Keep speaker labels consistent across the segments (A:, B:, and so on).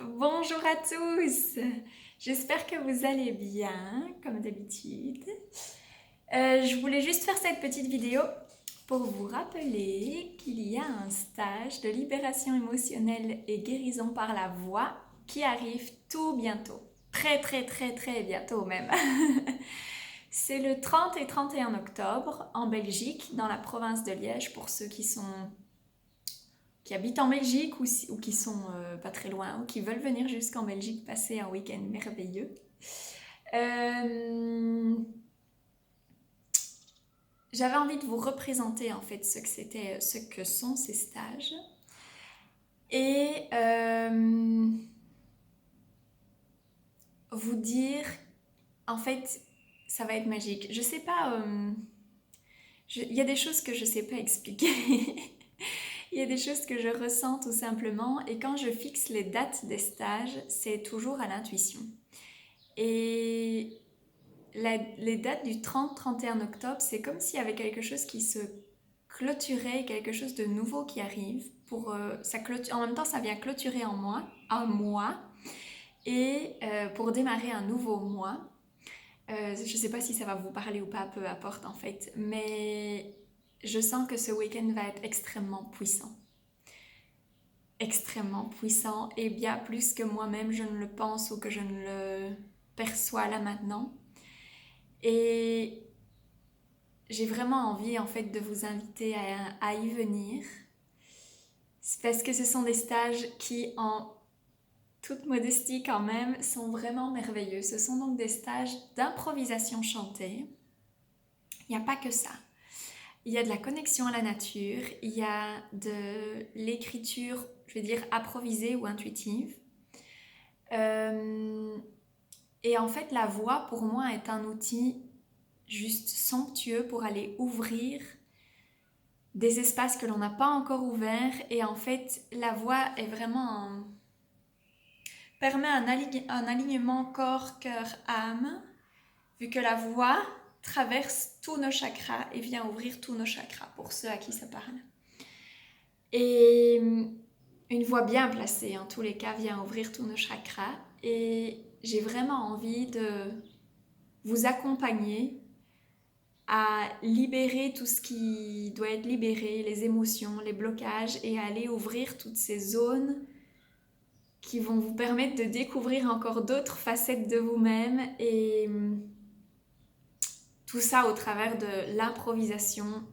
A: Bonjour à tous, j'espère que vous allez bien, comme d'habitude. Je voulais juste faire cette petite vidéo pour vous rappeler qu'il y a un stage de libération émotionnelle et guérison par la voix qui arrive tout bientôt. Très très très très bientôt même. C'est le 30 et 31 octobre en Belgique, dans la province de Liège, pour ceux qui habitent en Belgique ou qui sont pas très loin ou qui veulent venir jusqu'en Belgique passer un week-end merveilleux. Euh, J'avais envie de vous représenter en fait ce que sont ces stages et vous dire en fait ça va être magique. Je sais pas, il y a des choses que je sais pas expliquer. Il y a des choses que je ressens tout simplement et quand je fixe les dates des stages, c'est toujours à l'intuition. Et les dates du 30-31 octobre, c'est comme s'il y avait quelque chose qui se clôturait, quelque chose de nouveau qui arrive. En même temps, ça vient clôturer un mois, et pour démarrer un nouveau mois. Je ne sais pas si ça va vous parler ou pas, peu importe en fait, mais je sens que ce week-end va être extrêmement puissant. Extrêmement puissant et bien plus que moi-même je ne le pense ou que je ne le perçois là maintenant. Et j'ai vraiment envie en fait de vous inviter à y venir. C'est parce que ce sont des stages qui, en toute modestie quand même, sont vraiment merveilleux. Ce sont donc des stages d'improvisation chantée. Il n'y a pas que ça. Il y a de la connexion à la nature, il y a de l'écriture, je vais dire improvisée ou intuitive. Et en fait, la voix pour moi est un outil juste somptueux pour aller ouvrir des espaces que l'on n'a pas encore ouverts. Et en fait, la voix est vraiment permet un alignement corps, cœur, âme, vu que la voix traverse tous nos chakras et vient ouvrir tous nos chakras, pour ceux à qui ça parle. Et une voix bien placée, en tous les cas, vient ouvrir tous nos chakras. Et j'ai vraiment envie de vous accompagner à libérer tout ce qui doit être libéré, les émotions, les blocages, et à aller ouvrir toutes ces zones qui vont vous permettre de découvrir encore d'autres facettes de vous-même, et tout ça au travers de l'improvisation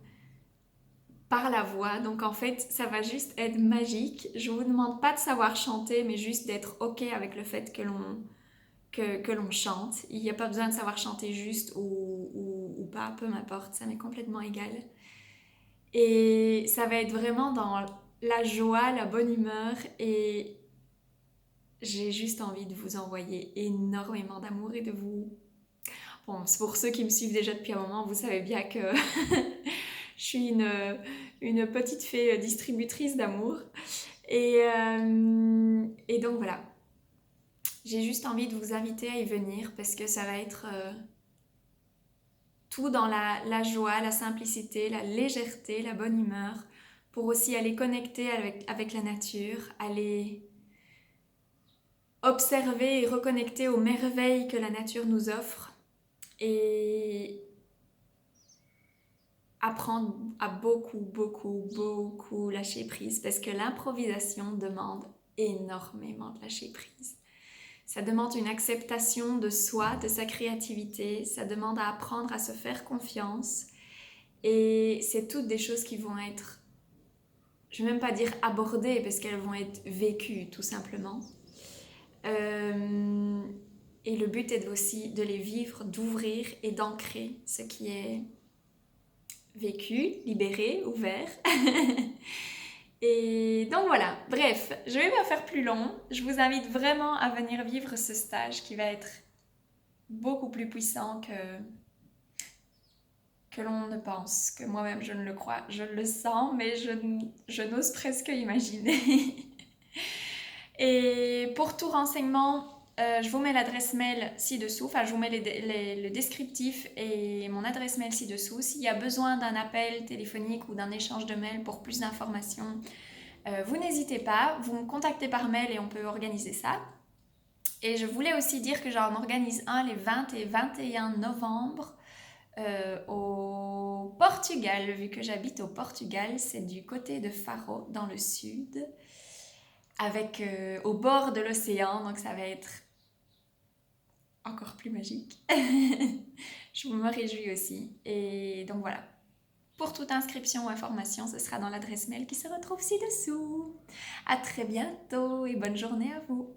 A: par la voix. Donc en fait, ça va juste être magique. Je vous demande pas de savoir chanter, mais juste d'être ok avec le fait que l'on chante. Il n'y a pas besoin de savoir chanter juste ou pas, peu m'importe, ça m'est complètement égal. Et ça va être vraiment dans la joie, la bonne humeur, et j'ai juste envie de vous envoyer énormément d'amour et de vous... Bon, pour ceux qui me suivent déjà depuis un moment, vous savez bien que je suis une petite fée distributrice d'amour. Et donc voilà, j'ai juste envie de vous inviter à y venir parce que ça va être tout dans la joie, la simplicité, la légèreté, la bonne humeur, pour aussi aller connecter avec la nature, aller observer et reconnecter aux merveilles que la nature nous offre et apprendre à beaucoup lâcher prise, parce que l'improvisation demande énormément de lâcher prise. Ça demande une acceptation de soi, de sa créativité, ça demande à apprendre à se faire confiance, et c'est toutes des choses qui vont être, je ne vais même pas dire abordées, parce qu'elles vont être vécues tout simplement. Et le but est aussi de les vivre, d'ouvrir et d'ancrer ce qui est vécu, libéré, ouvert. Et donc voilà, bref, je vais pas faire plus long. Je vous invite vraiment à venir vivre ce stage qui va être beaucoup plus puissant que l'on ne pense, que moi-même je ne le crois. Je le sens, mais je n'ose presque imaginer. Et pour tout renseignement, je vous mets l'adresse mail ci-dessous, enfin je vous mets le descriptif et mon adresse mail ci-dessous. S'il y a besoin d'un appel téléphonique ou d'un échange de mails pour plus d'informations, Vous n'hésitez pas, vous me contactez par mail et on peut organiser ça. Et je voulais aussi dire que j'en organise un les 20 et 21 novembre au Portugal, vu que j'habite au Portugal, c'est du côté de Faro, dans le sud, avec au bord de l'océan, donc ça va être encore plus magique. Je me réjouis aussi. Et donc voilà. Pour toute inscription ou information, ce sera dans l'adresse mail qui se retrouve ci-dessous. À très bientôt et bonne journée à vous.